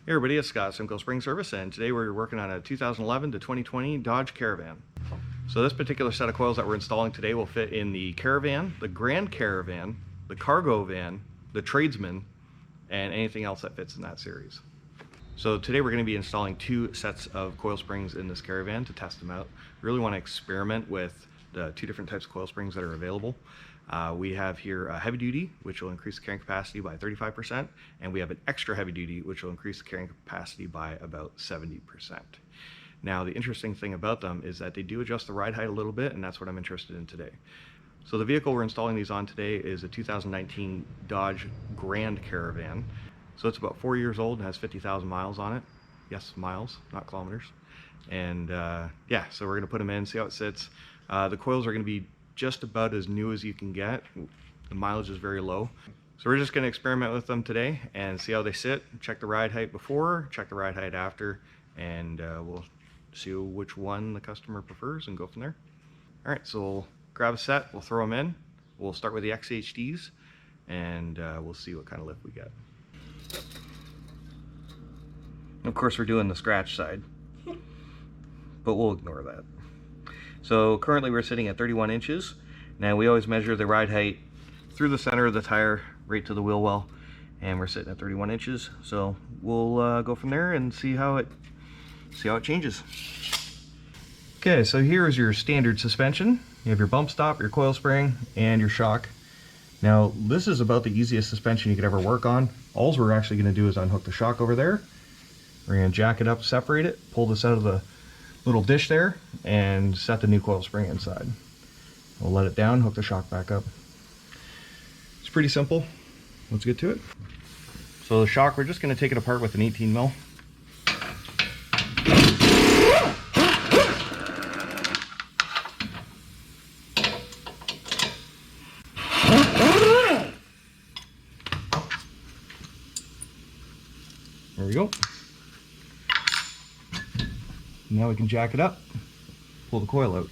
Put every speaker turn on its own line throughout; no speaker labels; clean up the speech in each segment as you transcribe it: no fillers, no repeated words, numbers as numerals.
Hey everybody, it's Scott, Simcoe Spring Service, and today we're working on a 2011 to 2020 Dodge Caravan. So this particular set of coils that we're installing today will fit in the Caravan, the Grand Caravan, the Cargo Van, the Tradesman, and anything else that fits in that series. So today we're going to be installing two sets of coil springs in this Caravan to test them out. We really want to experiment with the two different types of coil springs that are available. We have here a heavy duty, which will increase the carrying capacity by 35%, and we have an extra heavy duty, which will increase the carrying capacity by about 70%. Now, the interesting thing about them is that they do adjust the ride height a little bit, and that's what I'm interested in today. So the vehicle we're installing these on today is a 2019 Dodge Grand Caravan. So it's about 4 years old and has 50,000 miles on it. Yes, miles, not kilometers. And yeah, so we're gonna put them in, see how it sits. The coils are gonna be just about as new as you can get. The mileage is very low. So we're just gonna experiment with them today and see how they sit, check the ride height before, check the ride height after, and we'll see which one the customer prefers and go from there. All right, so we'll grab a set, we'll throw them in. We'll start with the XHDs and we'll see what kind of lift we get. Of course, we're doing the scratch side, but we'll ignore that. So currently we're sitting at 31 inches. Now we always measure the ride height through the center of the tire right to the wheel well, and we're sitting at 31 inches. So we'll go from there and see how it changes. Okay, so here is your standard suspension. You have your bump stop, your coil spring, and your shock. Now this is about the easiest suspension you could ever work on. All we're actually going to do is unhook the shock over there. We're going to jack it up, separate it, pull this out of the little dish there, and set the new coil spring inside. We'll let it down, hook the shock back up. It's pretty simple. Let's get to it. So the shock, we're just going to take it apart with an 18 mil. There we go. Now we can jack it up, pull the coil out.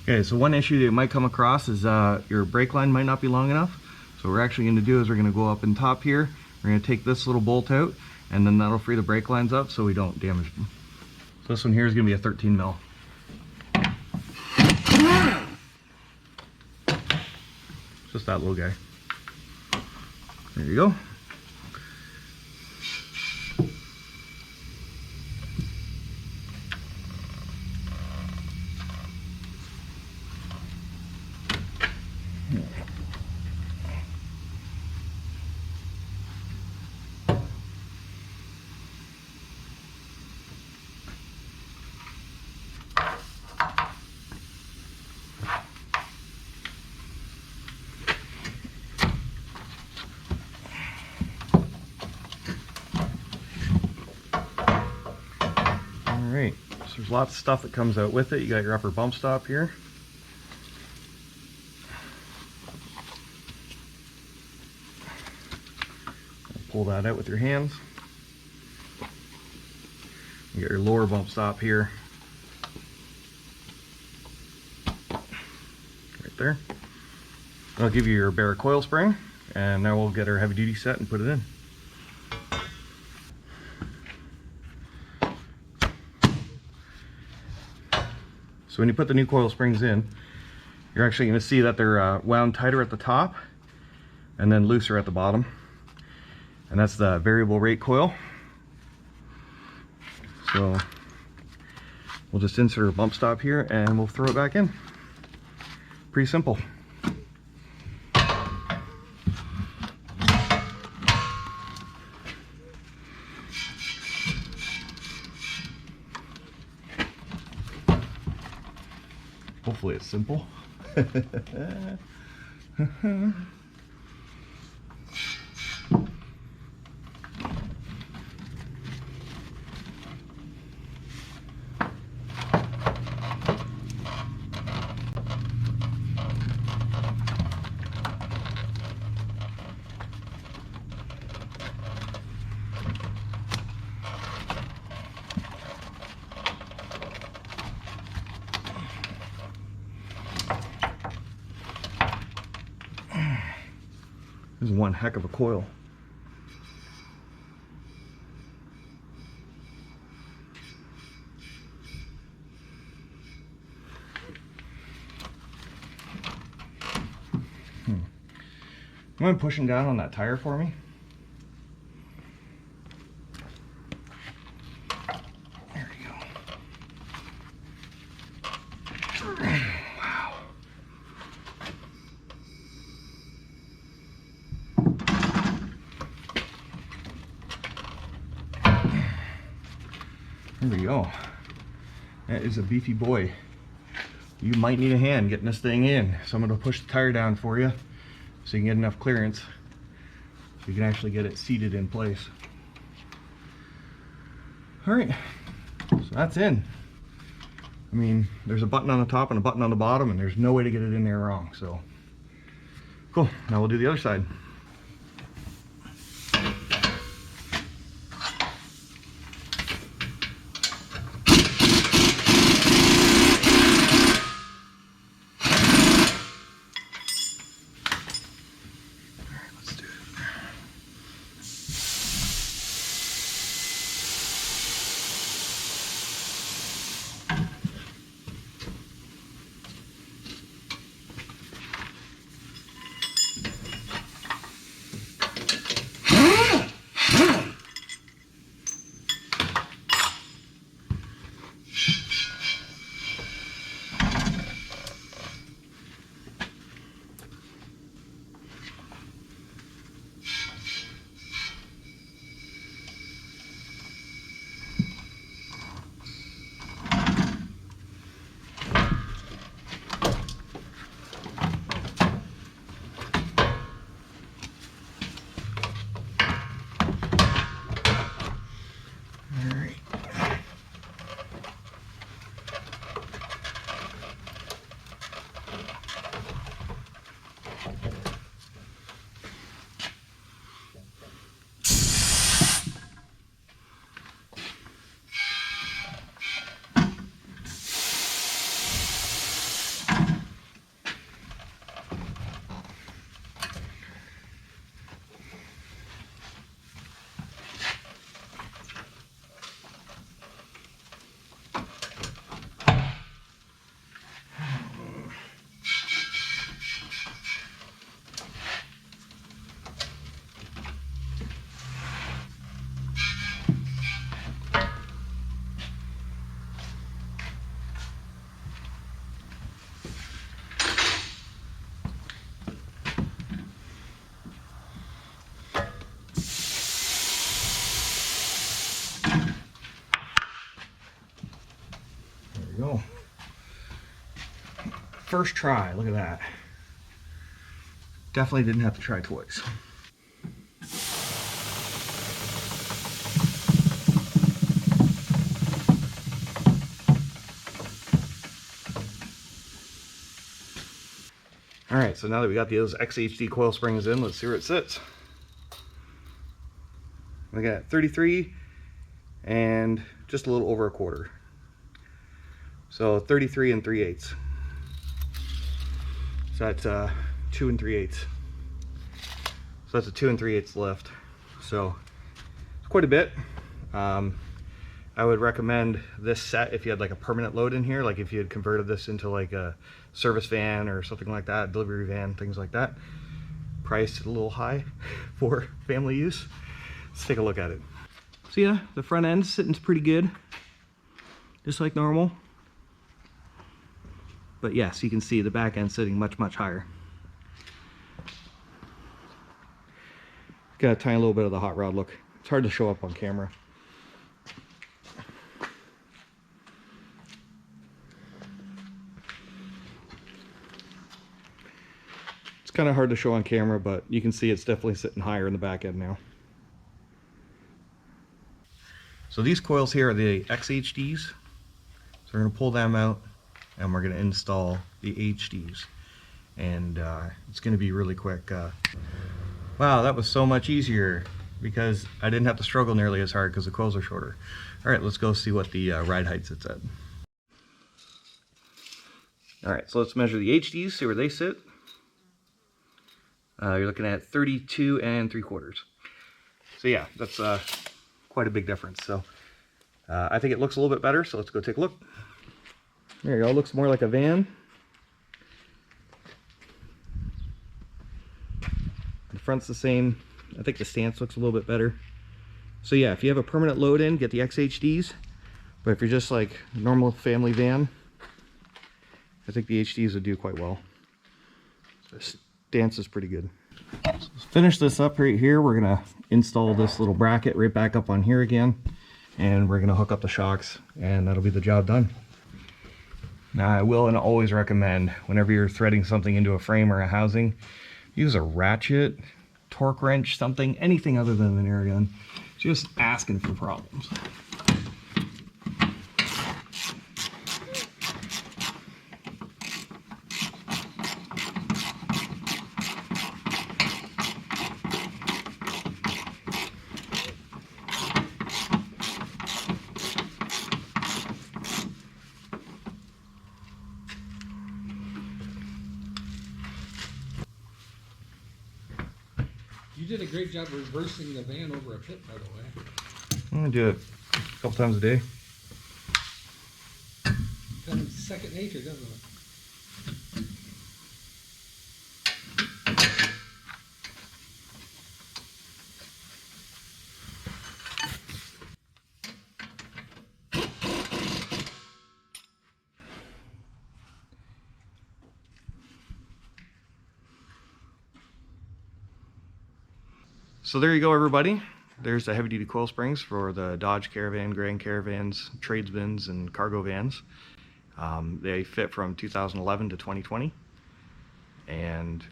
Okay, so one issue that you might come across is your brake line might not be long enough. So what we're actually going to do is we're going to go up in top here, we're going to take this little bolt out, and then that'll free the brake lines up so we don't damage them. So this one here is going to be a 13 mil. Just that little guy. There you go. Alright, so there's lots of stuff that comes out with it. You got your upper bump stop here. Pull that out with your hands. You got your lower bump stop here. Right there. I'll give you your bare coil spring, and now we'll get our heavy duty set and put it in. So when you put the new coil springs in, you're actually going to see that they're wound tighter at the top and then looser at the bottom. And that's the variable rate coil. So we'll just insert our bump stop here and we'll throw it back in. Pretty simple. Hopefully it's simple. This is one heck of a coil. You mind pushing down on that tire for me? There we go. Wow. There we go. That is a beefy boy. You might need a hand getting this thing in. So I'm going to push the tire down for you so you can get enough clearance so you can actually get it seated in place. Alright, so that's in. I mean, there's a button on the top and a button on the bottom, and there's no way to get it in there wrong. So cool. Now we'll do the other side. Go. First try, look at that. Definitely didn't have to try twice. All right, so now that we got those XHD coil springs in, let's see where it sits. We got 33 and just a little over a quarter. So 33 and 3/8. So that's 2 and 3/8. So that's a 2 and 3/8 lift. So it's quite a bit. I would recommend this set if you had like a permanent load in here, like if you had converted this into like a service van or something like that, delivery van, things like that. Priced a little high for family use. Let's take a look at it. So yeah, the front end's sitting pretty good, just like normal. But yes, you can see the back end sitting much, much higher. Got a tiny little bit of the hot rod look. It's hard to show up on camera. It's kind of hard to show on camera, but you can see it's definitely sitting higher in the back end now. So these coils here are the XHDs. So we're going to pull them out and we're going to install the HDs. And it's going to be really quick. Wow, that was so much easier because I didn't have to struggle nearly as hard because the coils are shorter. All right, let's go see what the ride height sits at. All right, so let's measure the HDs, see where they sit. You're looking at 32 3/4. So yeah, that's quite a big difference. So I think it looks a little bit better, so let's go take a look. There you go, it looks more like a van. The front's the same. I think the stance looks a little bit better. So yeah, if you have a permanent load in, get the XHDs. But if you're just like a normal family van, I think the HDs would do quite well. The stance is pretty good. So let's finish this up right here. We're gonna install this little bracket right back up on here again, and we're gonna hook up the shocks, and that'll be the job done. Now I will and always recommend, whenever you're threading something into a frame or a housing, use a ratchet, torque wrench, something, anything other than an air gun. Just asking for problems.
You did a great job reversing the van over a pit, by the way.
I'm gonna do it a couple times a day.
Becomes second nature, doesn't it?
So there you go, everybody. There's the heavy-duty coil springs for the Dodge Caravan, Grand Caravans, Tradesmans, and cargo vans. They fit from 2011 to 2020. And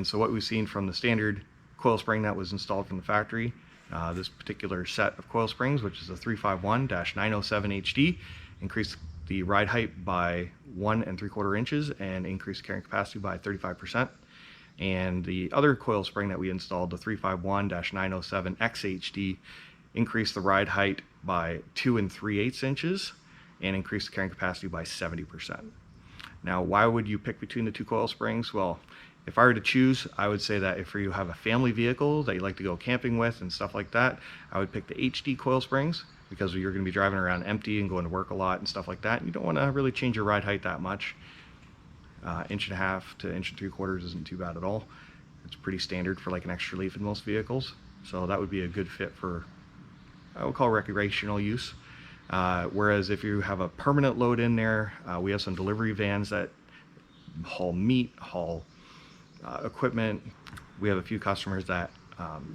so what we've seen from the standard coil spring that was installed from the factory, this particular set of coil springs, which is a 351-907 HD, increased the ride height by 1 3/4 inches and increased carrying capacity by 35%. And the other coil spring that we installed, the 351-907 XHD, increased the ride height by 2 3/8 inches and increased the carrying capacity by 70%. Now, why would you pick between the two coil springs? Well, if I were to choose, I would say that if you have a family vehicle that you like to go camping with and stuff like that, I would pick the HD coil springs, because you're going to be driving around empty and going to work a lot and stuff like that. You don't want to really change your ride height that much. 1.5 inches to 1 3/4 inches isn't too bad at all. It's pretty standard for like an extra leaf in most vehicles. So that would be a good fit for, I would call, recreational use. Whereas if you have a permanent load in there, we have some delivery vans that haul meat, haul equipment. We have a few customers that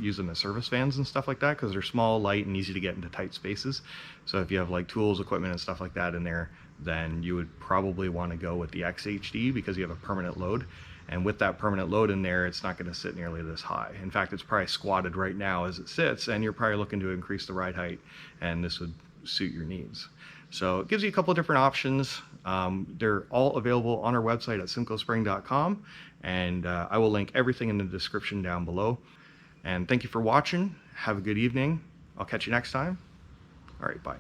use them as service vans and stuff like that, because they're small, light, and easy to get into tight spaces. So if you have like tools, equipment, and stuff like that in there, then you would probably want to go with the XHD, because you have a permanent load. And with that permanent load in there, it's not going to sit nearly this high. In fact, it's probably squatted right now as it sits, and you're probably looking to increase the ride height, and this would suit your needs. So it gives you a couple of different options. They're all available on our website at simcoespring.com, and I will link everything in the description down below. And thank you for watching. Have a good evening. I'll catch you next time. All right, bye.